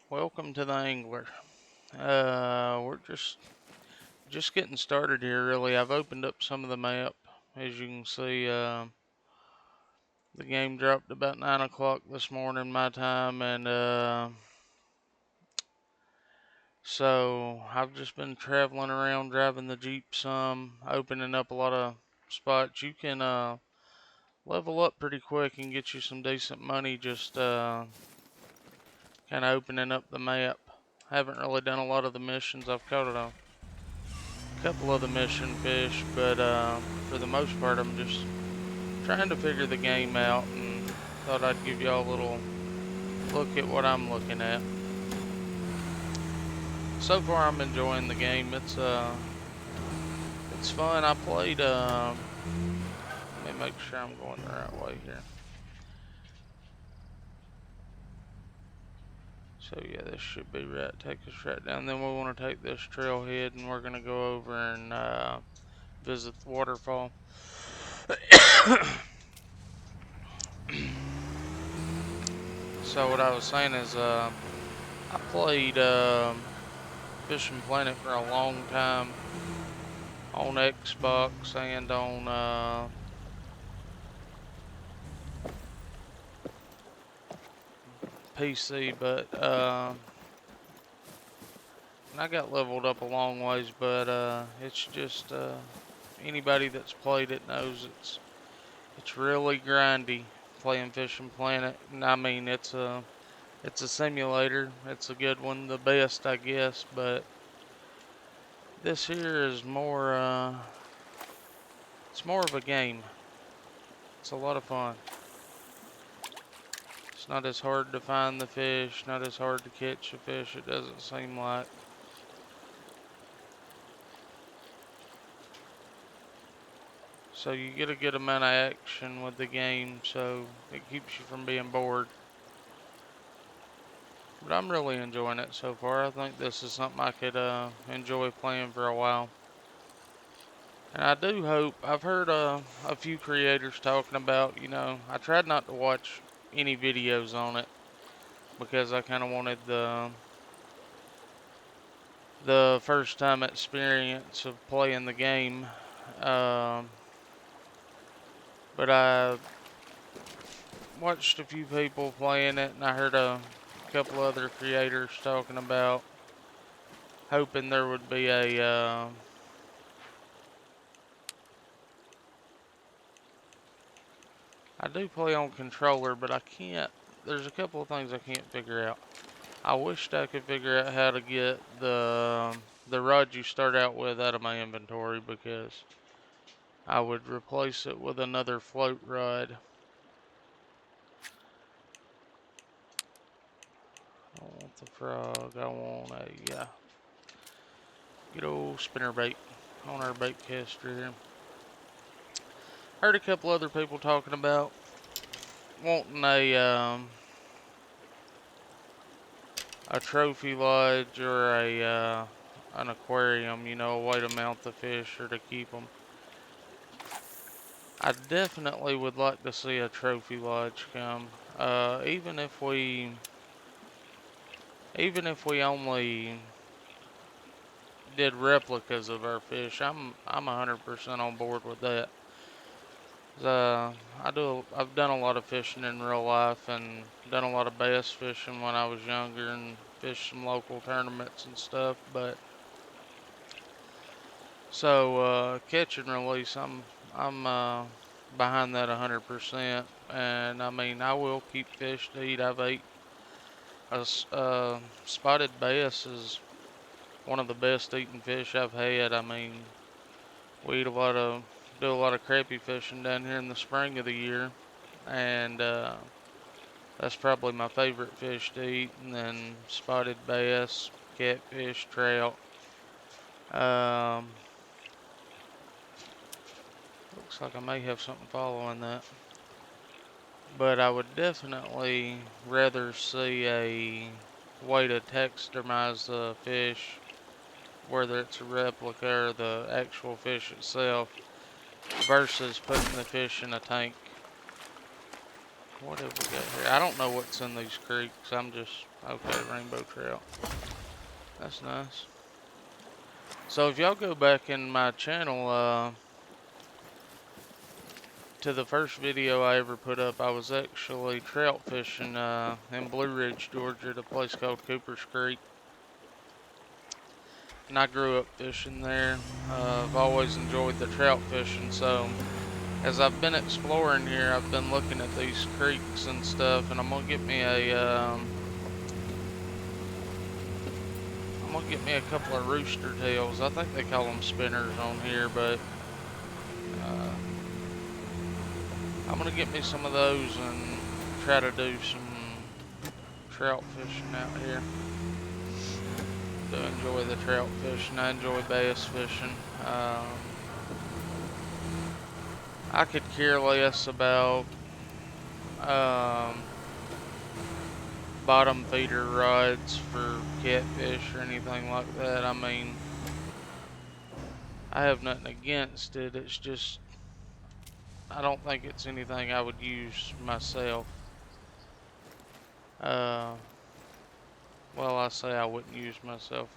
Welcome to the Angler. We're just getting started here. Really, I've opened up some of the map. As you can see, the game dropped about 9 o'clock this morning my time, and so I've just been traveling around, driving the Jeep some, opening up a lot of spots. You can level up pretty quick and get you some decent money just kind of opening up the map. I haven't really done a lot of the missions. I've caught a couple of the mission fish, but for the most part, I'm just trying to figure the game out, and thought I'd give y'all a little look at what I'm looking at. So far, I'm enjoying the game. It's fun. I played. Let me make sure I'm going the right way here. So yeah, this should be right. Take us right down. Then we want to take this trailhead, and we're gonna go over and visit the waterfall. So what I was saying is, I played Fishing Planet for a long time on Xbox and on PC, but I got leveled up a long ways. But it's just anybody that's played it knows it's really grindy playing Fishing Planet. And I mean, it's a simulator. It's a good one, the best, I guess. But this here is more. It's more of a game. It's a lot of fun. It's not as hard to find the fish, not as hard to catch a fish, it doesn't seem like. So you get a good amount of action with the game, so it keeps you from being bored. But I'm really enjoying it so far. I think this is something I could enjoy playing for a while. And I do hope, I've heard a few creators talking about, I tried not to watch any videos on it because I kind of wanted the first time experience of playing the game. Um, but I watched a few people playing it, and I heard a couple other creators talking about hoping there would be a. I do play on controller, but I can't. There's a couple of things I can't figure out. I wished I could figure out how to get the rod you start out with out of my inventory, because I would replace it with another float rod. I don't want the frog. I want a good old spinnerbait on our bait caster here. Heard a couple other people talking about wanting a trophy lodge or an aquarium, a way to mount the fish or to keep them. I definitely would like to see a trophy lodge come. Even if we only did replicas of our fish, I'm 100% on board with that. I've done a lot of fishing in real life and done a lot of bass fishing when I was younger and fished some local tournaments and stuff. But so catch and release, I'm behind that 100%. And I mean, I will keep fish to eat. I've ate spotted bass is one of the best eating fish I've had. I mean, we eat do a lot of crappie fishing down here in the spring of the year, and that's probably my favorite fish to eat. And then spotted bass, catfish, trout. Um, Looks like I may have something following that. But I would definitely rather see a way to taxidermize the fish, whether it's a replica or the actual fish itself, versus putting the fish in a tank. What have we got here? I don't know what's in these creeks. I'm just, okay, rainbow trout. That's nice. So if y'all go back in my channel, to the first video I ever put up, I was actually trout fishing in Blue Ridge, Georgia, at a place called Cooper's Creek. And I grew up fishing there. I've always enjoyed the trout fishing, so as I've been exploring here, I've been looking at these creeks and stuff, and I'm gonna get me a couple of rooster tails. I think they call them spinners on here, but uh, I'm gonna get me some of those and try to do some trout fishing out here. Do enjoy the trout fishing. I enjoy bass fishing. I could care less about um, bottom feeder rods for catfish or anything like that. I mean, I have nothing against it. It's just, I don't think it's anything I would use myself. Uh, well, I say I wouldn't use myself.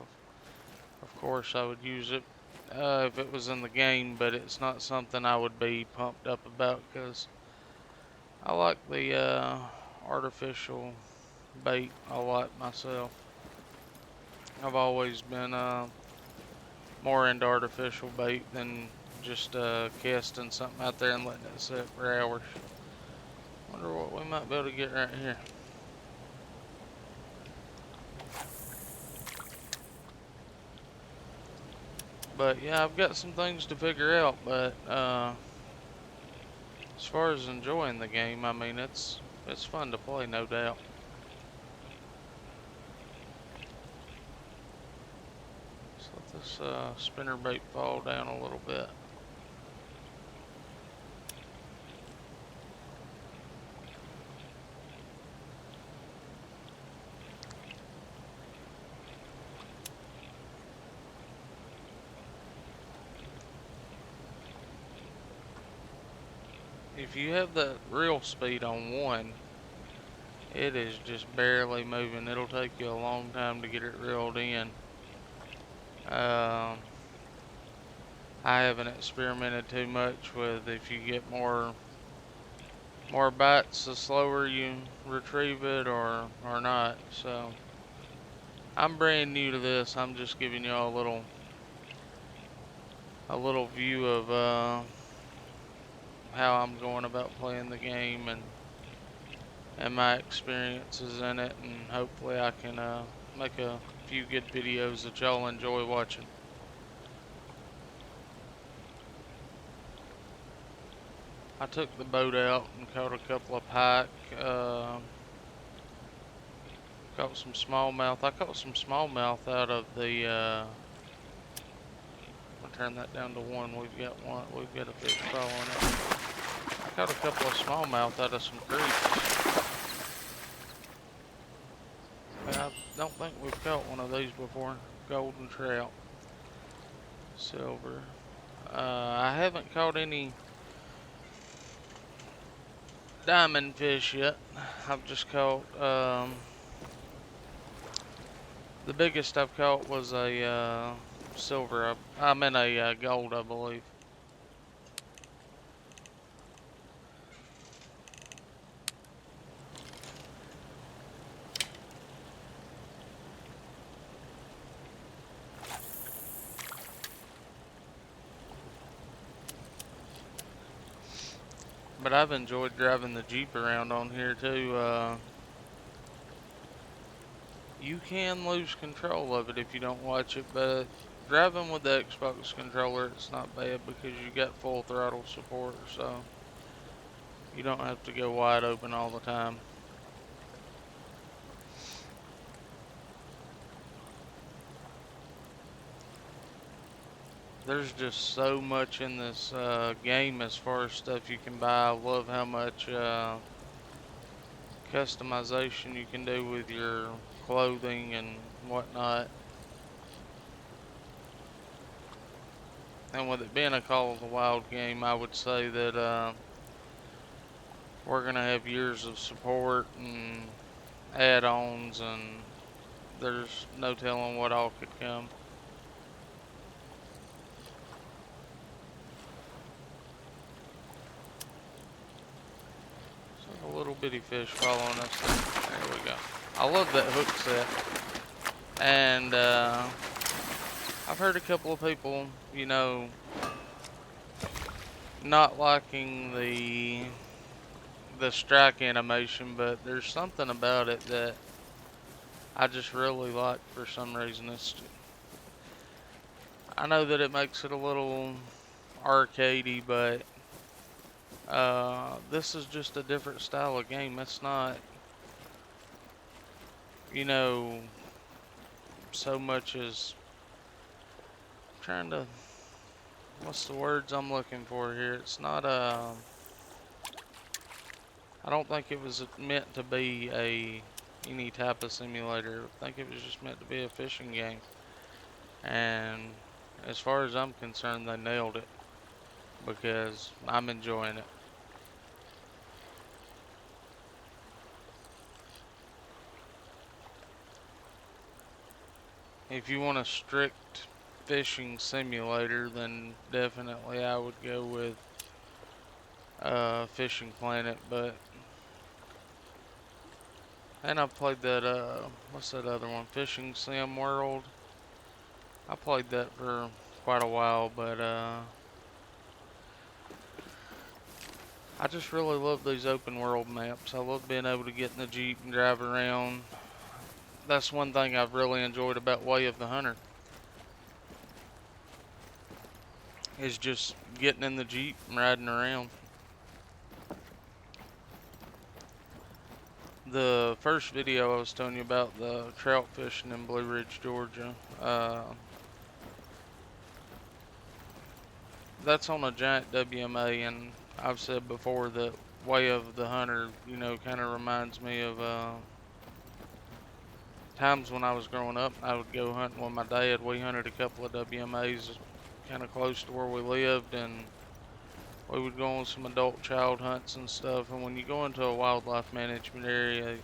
Of course, I would use it if it was in the game, but it's not something I would be pumped up about because I like the artificial bait a lot myself. I've always been more into artificial bait than just casting something out there and letting it sit for hours. Wonder what we might be able to get right here. But yeah, I've got some things to figure out, but as far as enjoying the game, I mean, it's fun to play, no doubt. Let's let this spinner bait fall down a little bit. If you have that reel speed on one, it is just barely moving. It'll take you a long time to get it reeled in. I haven't experimented too much with if you get more bites the slower you retrieve it or not. So I'm brand new to this. I'm just giving you a little view of how I'm going about playing the game and my experiences in it, and hopefully I can make a few good videos that y'all enjoy watching. I took the boat out and caught a couple of pike, caught some smallmouth. I caught some smallmouth out of the, I'll turn that down to one. We've got a fish following it. I caught a couple of smallmouth out of some creeks. I don't think we've caught one of these before. Golden trout. Silver. I haven't caught any diamond fish yet. I've just caught, the biggest I've caught was a silver. I meant a gold, I believe. But I've enjoyed driving the Jeep around on here too. You can lose control of it if you don't watch it, but driving with the Xbox controller, it's not bad because you got full throttle support, so you don't have to go wide open all the time. There's just so much in this game as far as stuff you can buy. I love how much customization you can do with your clothing and whatnot. And with it being a Call of the Wild game, I would say that we're gonna have years of support and add-ons, and there's no telling what all could come. It's like a little bitty fish following us. There we go. I love that hook set. And I've heard a couple of people, you know, not liking the strike animation, but there's something about it that I just really like for some reason. I know that it makes it a little arcadey, but this is just a different style of game. It's not, you know, so much as trying to, what's the words I'm looking for here? It's not I don't think it was meant to be any type of simulator. I think it was just meant to be a fishing game. And as far as I'm concerned, they nailed it because I'm enjoying it. If you want a strict fishing simulator, then definitely I would go with Fishing Planet. And I played that what's that other one? Fishing Sim World. I played that for quite a while, but I just really love these open world maps. I love being able to get in the Jeep and drive around. That's one thing I've really enjoyed about Way of the Hunter, is just getting in the Jeep and riding around. The first video I was telling you about, the trout fishing in Blue Ridge, Georgia, that's on a giant WMA, and I've said before that Way of the Hunter, you know, kind of reminds me of times when I was growing up. I would go hunting with my dad. We hunted a couple of WMAs kind of close to where we lived, and we would go on some adult child hunts and stuff. And when you go into a wildlife management area,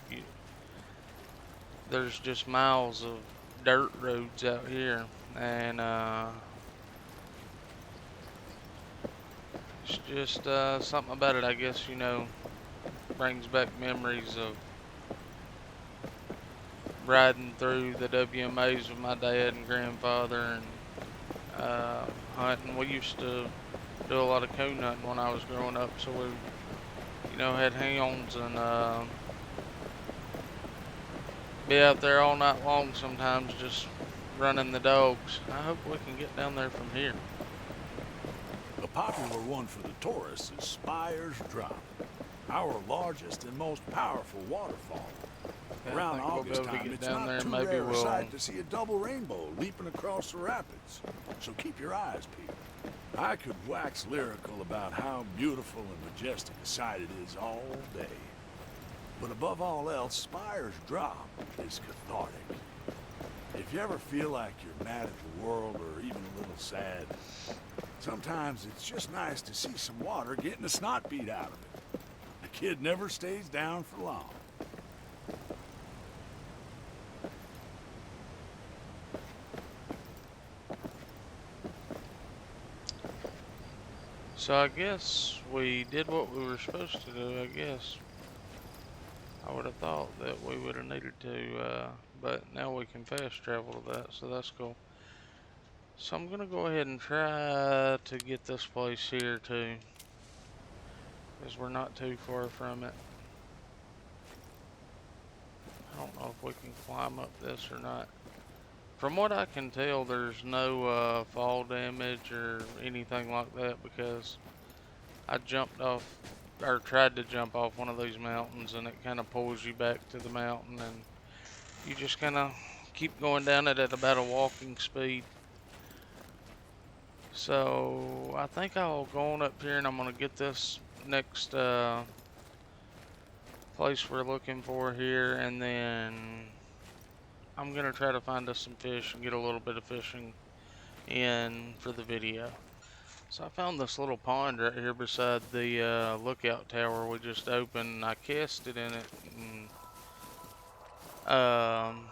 there's just miles of dirt roads out here, and it's just something about it, I guess, you know, brings back memories of riding through the WMAs with my dad and grandfather, and hunting. We used to do a lot of coon hunting when I was growing up, so we, you know, had hounds, and be out there all night long sometimes just running the dogs. I hope we can get down there from here. A popular one for the tourists is Spires Drop, our largest and most powerful waterfall. Yeah, Around we'll August be able to time, get it's down not there. too Maybe rare a we'll sight to see a double rainbow leaping across the rapids, so keep your eyes peeled. I could wax lyrical about how beautiful and majestic a sight it is all day. But above all else, Spires Drop is cathartic. If you ever feel like you're mad at the world or even a little sad, sometimes it's just nice to see some water getting the snot beat out of it. The kid never stays down for long. So I guess we did what we were supposed to do, I guess. I would have thought that we would have needed to, but now we can fast travel to that, so that's cool. So I'm gonna go ahead and try to get this place here too, because we're not too far from it. I don't know if we can climb up this or not. From what I can tell, there's no fall damage or anything like that, because I jumped off, or tried to jump off one of these mountains, and it kind of pulls you back to the mountain, and you just kind of keep going down it at about a walking speed. So I think I'll go on up here, and I'm going to get this next place we're looking for here, and then I'm going to try to find us some fish and get a little bit of fishing in for the video. So I found this little pond right here beside the lookout tower we just opened. I casted in it, and um,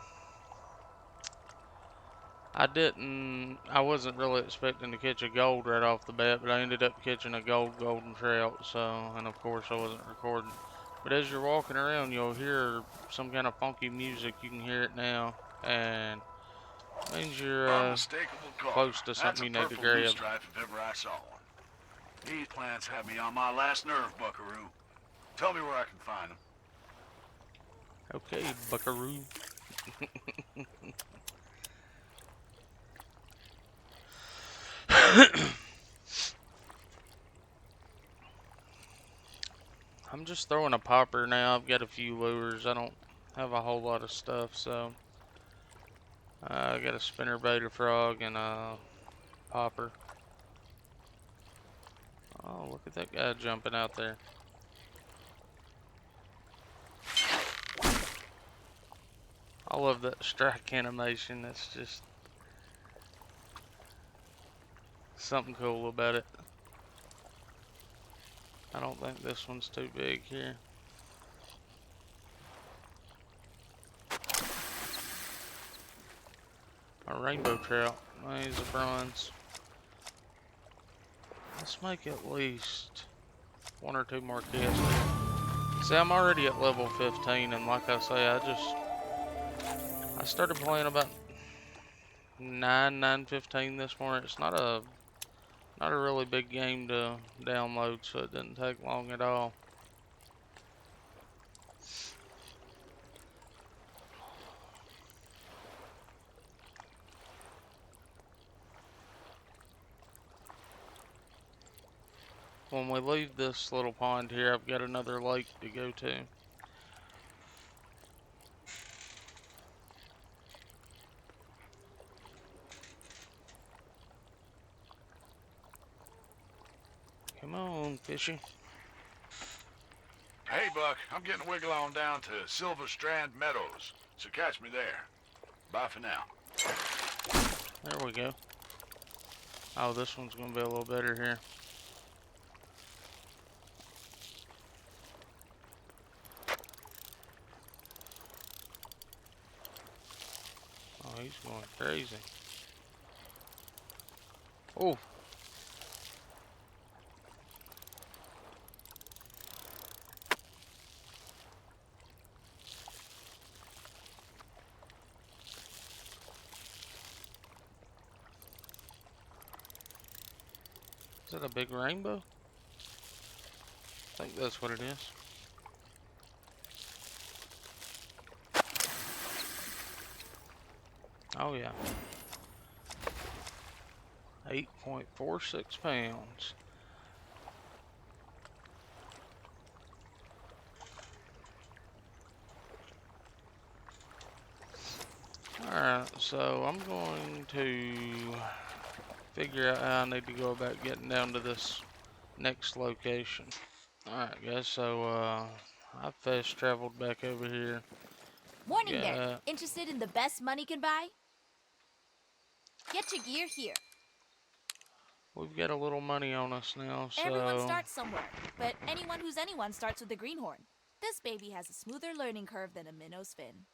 I wasn't really expecting to catch a gold right off the bat, but I ended up catching a golden trout. So, and of course I wasn't recording. But as you're walking around, you'll hear some kind of funky music. You can hear it now, and it means you're Unmistakable color. close to That's something a you need to purple grab. loosestrife if ever I saw one. These plants have me on my last nerve, buckaroo. Tell me where I can find them. Okay, buckaroo. I'm just throwing a popper now. I've got a few lures. I don't have a whole lot of stuff, so I got a spinnerbait, a frog, and a popper. Oh, look at that guy jumping out there. I love that strike animation. That's just something cool about it. I don't think this one's too big here. A rainbow trout. He's a bronze. Let's make at least one or two more casts. See, I'm already at level 15, and like I say, I started playing about 9:15 this morning. It's not a really big game to download, so it didn't take long at all. When we leave this little pond here, I've got another lake to go to. Come on, fishy. Hey, Buck, I'm getting a wiggle on down to Silver Strand Meadows, so catch me there. Bye for now. There we go. Oh, this one's going to be a little better here. Oh, he's going crazy. Oh. Is that a big rainbow? I think that's what it is. Oh, yeah. 8.46 pounds. Alright, so I'm going to figure out how I need to go about getting down to this next location. Alright guys, so I fast traveled back over here. Morning there. Interested in the best money can buy? Get your gear here. We've got a little money on us now, so Everyone starts somewhere, but anyone starts with a greenhorn. This baby has a smoother learning curve than a minnow's fin.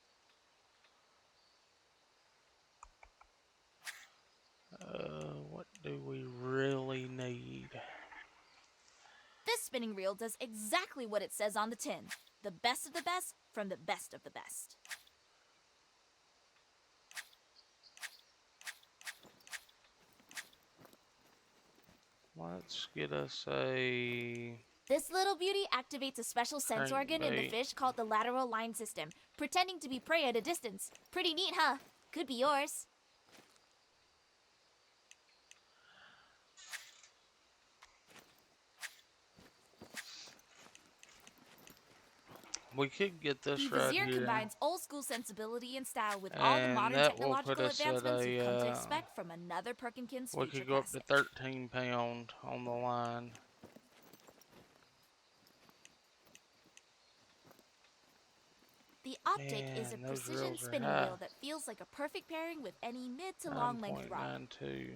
what do we really need? This spinning reel does exactly what it says on the tin. The best of the best from the best of the best. Let's get us a This little beauty activates a special sense organ in the crankbait. fish called the lateral line system, pretending to be prey at a distance. Pretty neat, huh? Could be yours. We could get The this right Vizier here, combines old school sensibility and style with all the and modern that will put technological us at advancements you've come to a. expect from another Perkins We feature could go up to classic. 13 pound on the line. The Optic is a Man, those precision reels are spinning high. reel that feels like a perfect pairing with any mid to long length rod. 9.92.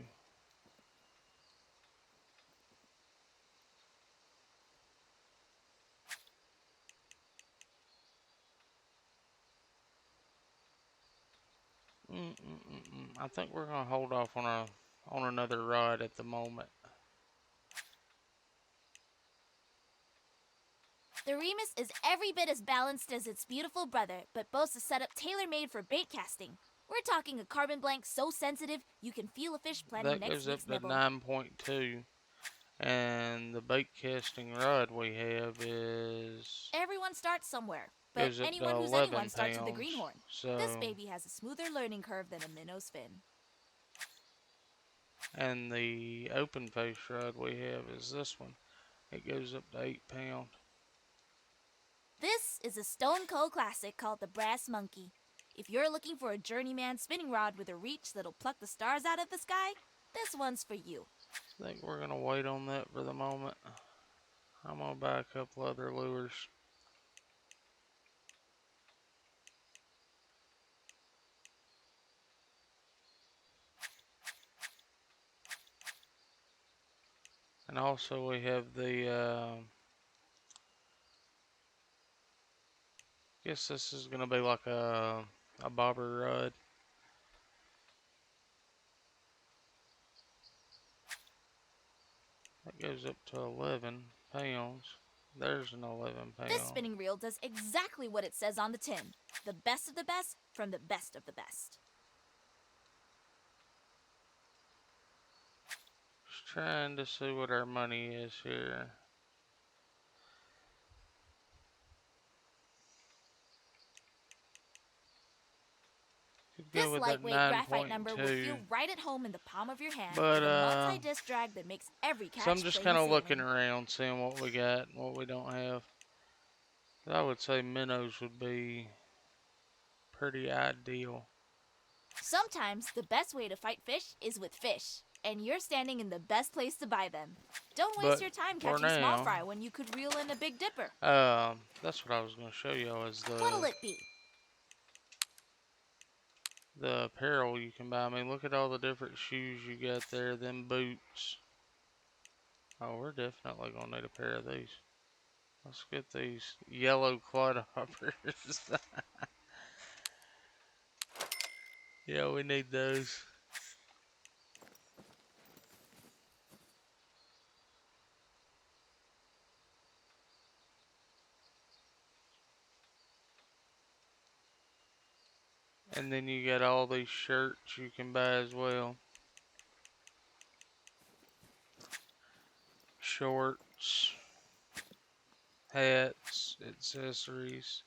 I think we're gonna hold off on another rod at the moment. The Remus is every bit as balanced as its beautiful brother, but boasts a setup tailor-made for bait casting. We're talking a carbon blank so sensitive you can feel a fish planning That next goes week's up to nibble. 9.2. And the bait casting rod we have Everyone starts somewhere, but goes up to anyone who's 11 anyone starts with a pounds. greenhorn. This So, baby has a smoother learning curve than a minnow's fin. and the open face rod we have is this one. It goes up to 8 pounds. This is a Stone Cold classic called the Brass Monkey. If you're looking for a journeyman spinning rod with a reach that'll pluck the stars out of the sky, this one's for you. I think we're gonna wait on that for the moment. I'm gonna buy a couple other lures. And also we have the, guess this is gonna be like a bobber rod. That goes up to 11 pounds. There's an 11 This pound. spinning reel does exactly what it says on the tin. The best of the best from the best of the best. Just trying to see what our money is here. Could go This with that lightweight graphite number will 9.2. feel right at home in the palm of your hand But, with a multi-disc drag that makes every so I'm catch just plain kind of looking sailing. around, seeing what we got and what we don't have. I would say minnows would be pretty ideal. Sometimes the best way to fight fish is with fish, and you're standing in the best place to buy them. Don't waste But your time for catching small now, fry when you could reel in a Big Dipper. that's what I was going to show y'all is What'll it be? the apparel you can buy. I mean, look at all the different shoes you got there, them boots. Oh, we're definitely going to need a pair of these. Let's get these yellow clodhoppers. Yeah, we need those. And then you got all these shirts you can buy as well. Shorts, hats, accessories.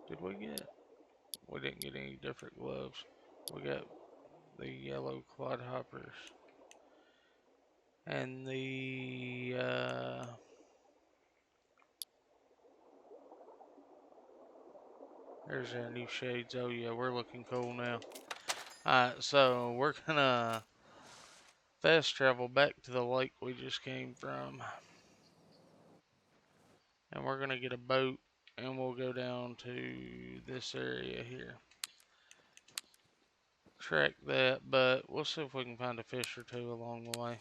Did we get? We didn't get any different gloves. We got the yellow clodhoppers. And the, there's our new shades. Oh yeah, we're looking cool now. Alright, so we're gonna fast travel back to the lake we just came from. And we're gonna get a boat and we'll go down to this area here. Track that, but we'll see if we can find a fish or two along the way.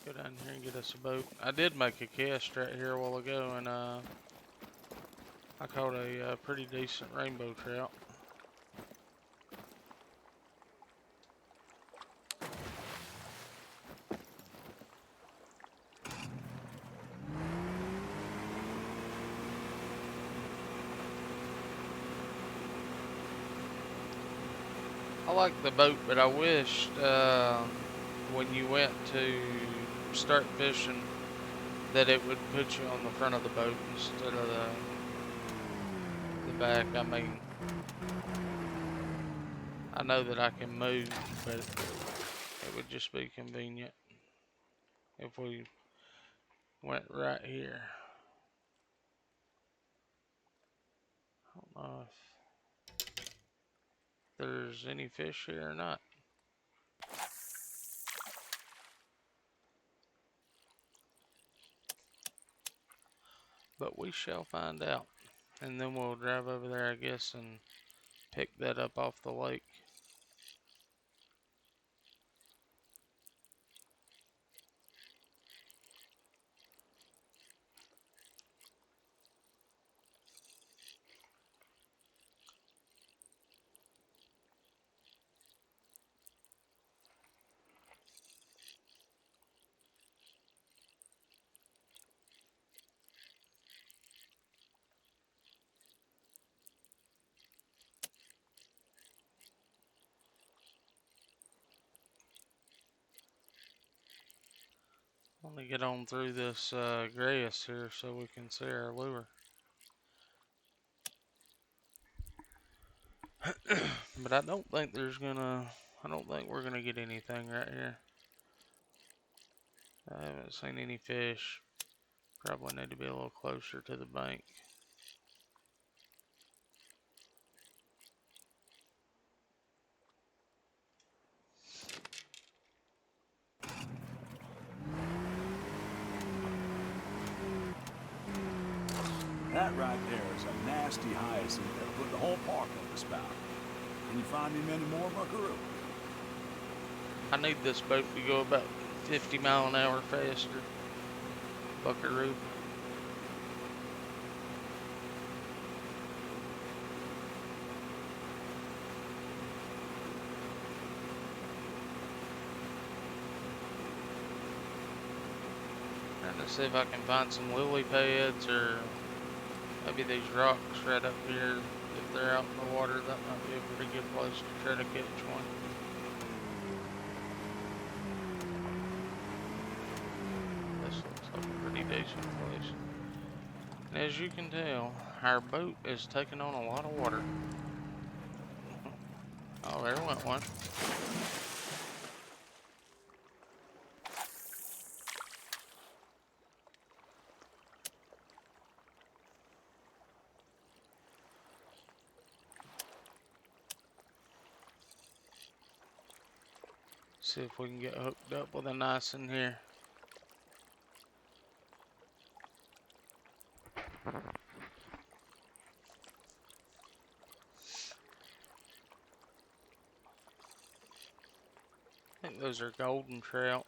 Go down here and get us a boat. I did make a cast right here a while ago, and I caught a pretty decent rainbow trout. I like the boat, but I wished when you went to start fishing that it would put you on the front of the boat instead of the back. I mean, I know that I can move, but it would just be convenient if we went right here. I don't know if there's any fish here or not. But we shall find out. And then we'll drive over there, I guess, and pick that up off the lake. Let me get on through this grass here so we can see our lure. But I don't think we're gonna get anything right here. I haven't seen any fish. Probably need to be a little closer to the bank. That right there is a nasty hyacinth that'll put the whole park on the spout. Can you find me many more, buckaroo? I need this boat to go about 50 mile an hour faster. Buckaroo. Trying to see if I can find some lily pads or maybe these rocks right up here. If they're out in the water, that might be a pretty good place to try to catch one. This looks like a pretty decent place. And as you can tell, our boat is taking on a lot of water. Oh, there went one. See if we can get hooked up with a nice in here. I think those are golden trout.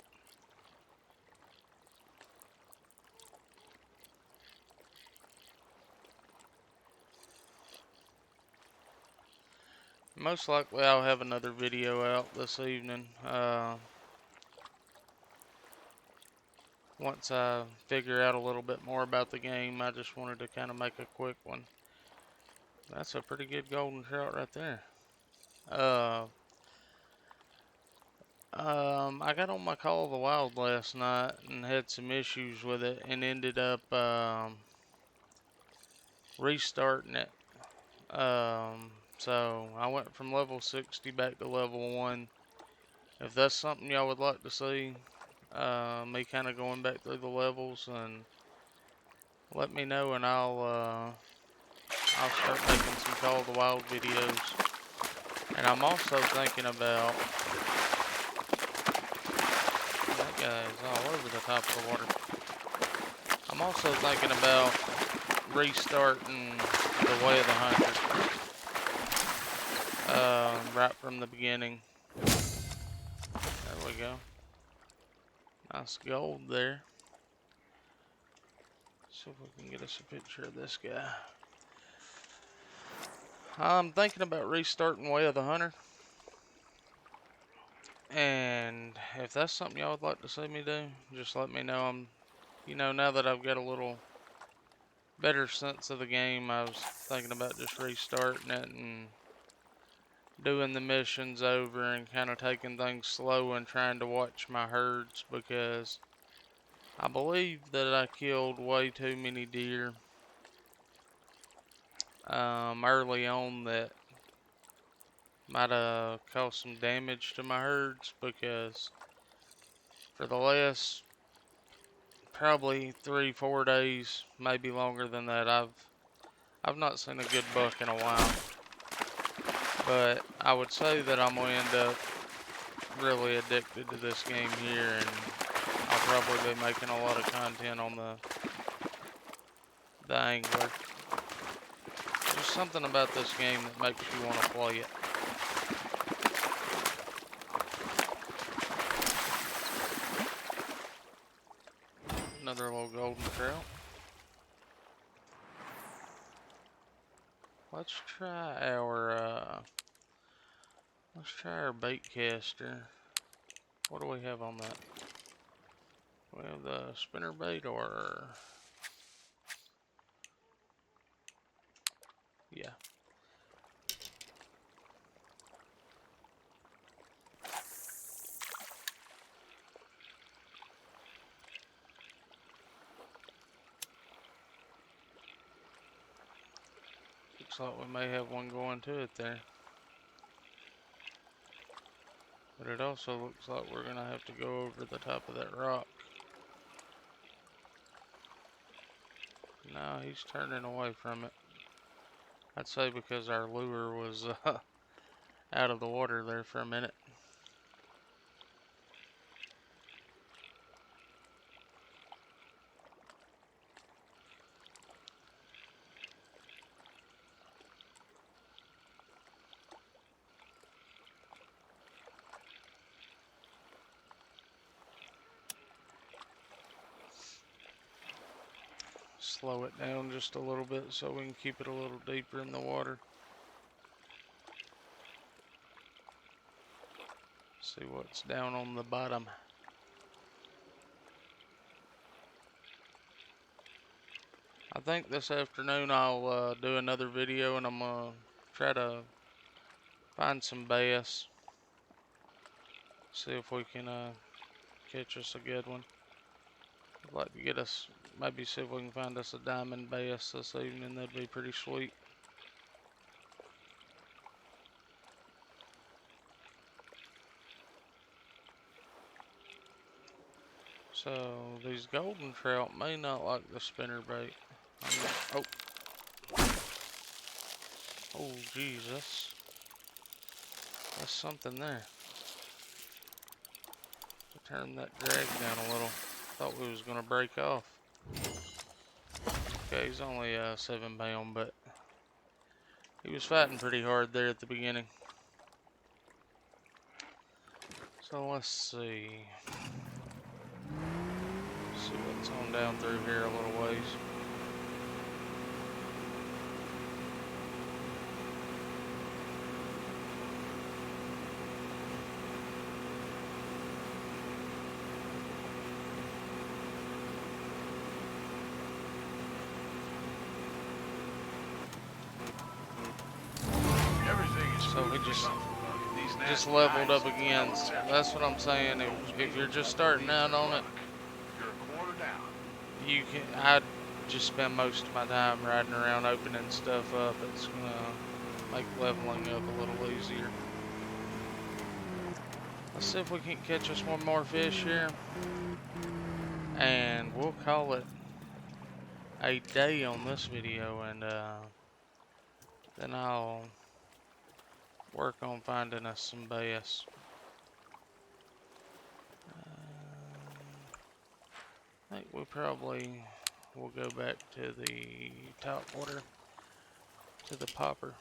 Most likely I'll have another video out this evening. Once I figure out a little bit more about the game, I just wanted to kind of make a quick one. That's a pretty good golden trout right there. I got on my Call of the Wild last night and had some issues with it and ended up restarting it. So I went from level 60 back to level 1. If that's something y'all would like to see, me kind of going back through the levels, and let me know, and I'll start making some Call of the Wild videos. And I'm also thinking about, that guy's all over the top of the water. I'm also thinking about restarting the Way of the Hunter, right from the beginning. There we go. Nice gold there. See if we can get us a picture of this guy. I'm thinking about restarting Way of the Hunter. And if that's something y'all would like to see me do, just let me know. Now that I've got a little better sense of the game, I was thinking about just restarting it and doing the missions over and kind of taking things slow and trying to watch my herds, because I believe that I killed way too many deer early on that might have caused some damage to my herds, because for the last probably 3-4 days, maybe longer than that, I've not seen a good buck in a while. But I would say that I'm going to end up really addicted to this game here, and I'll probably be making a lot of content on the angler. There's something about this game that makes you want to play it. Another little golden trout. Let's try our bait caster. What do we have on that? We have the spinner bait, or yeah. Looks like we may have one going to it there. But it also looks like we're gonna have to go over the top of that rock. No, he's turning away from it. I'd say because our lure was out of the water there for a minute. Slow it down just a little bit so we can keep it a little deeper in the water. See what's down on the bottom. I think this afternoon I'll do another video, and I'm gonna try to find some bass. See if we can catch us a good one. I'd like to get us, maybe see if we can find us a diamond bass this evening. That'd be pretty sweet. So these golden trout may not like the spinner bait. Oh, oh Jesus, that's something there. To turn that drag down a little. Thought we was gonna break off. Okay, he's only 7 pound, but he was fighting pretty hard there at the beginning. So let's see. See what's on down through here a little ways. So we just leveled up again. That's what I'm saying. If you're just starting out on it, you can. I'd just spend most of my time riding around opening stuff up. It's gonna make leveling up a little easier. Let's see if we can catch us one more fish here, and we'll call it a day on this video, and then I'll work on finding us some bass. I think we probably will go back to the top water, to the popper.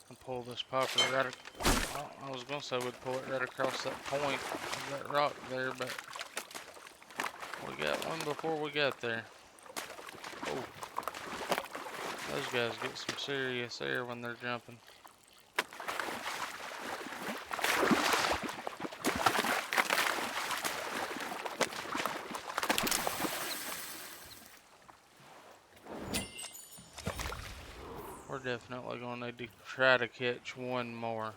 And pull this popper right. I was gonna say we'd pull it right across that point of that rock there, but we got one before we got there. Oh, those guys get some serious air when they're jumping. We're definitely gonna need to try to catch one more.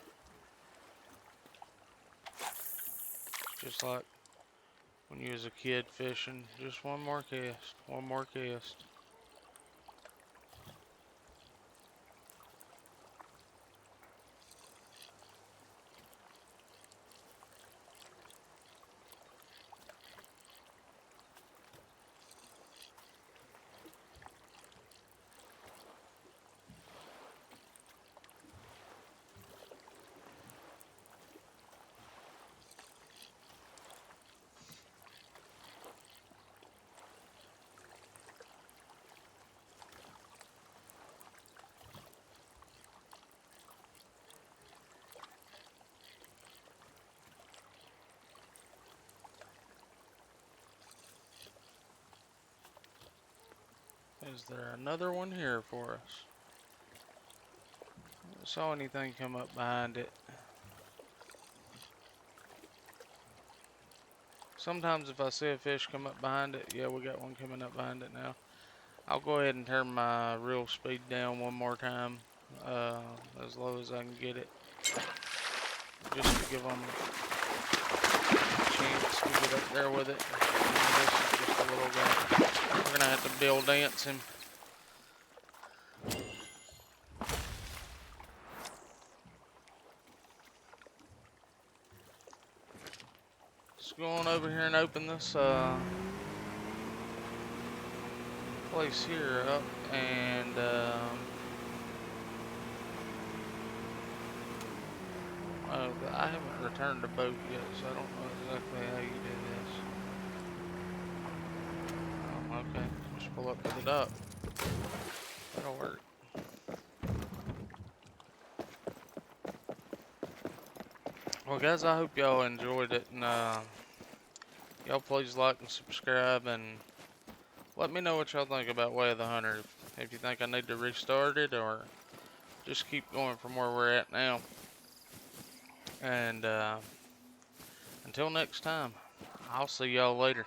Just like when you was a kid fishing, just one more cast, one more cast. Is there another one here for us? I don't saw anything come up behind it. Sometimes if I see a fish come up behind it, yeah, we got one coming up behind it now. I'll go ahead and turn my reel speed down one more time, as low as I can get it, just to give them a chance to get up there with it. This is just a little guy. We're gonna have to bill dance him. Let's go on over here and open this place here up, and I haven't returned the boat yet, so I don't know exactly how you do this. Okay, just pull up to the dock. That'll work. Well, guys, I hope y'all enjoyed it, and y'all please like and subscribe, and let me know what y'all think about Way of the Hunter. If you think I need to restart it, or just keep going from where we're at now. And until next time, I'll see y'all later.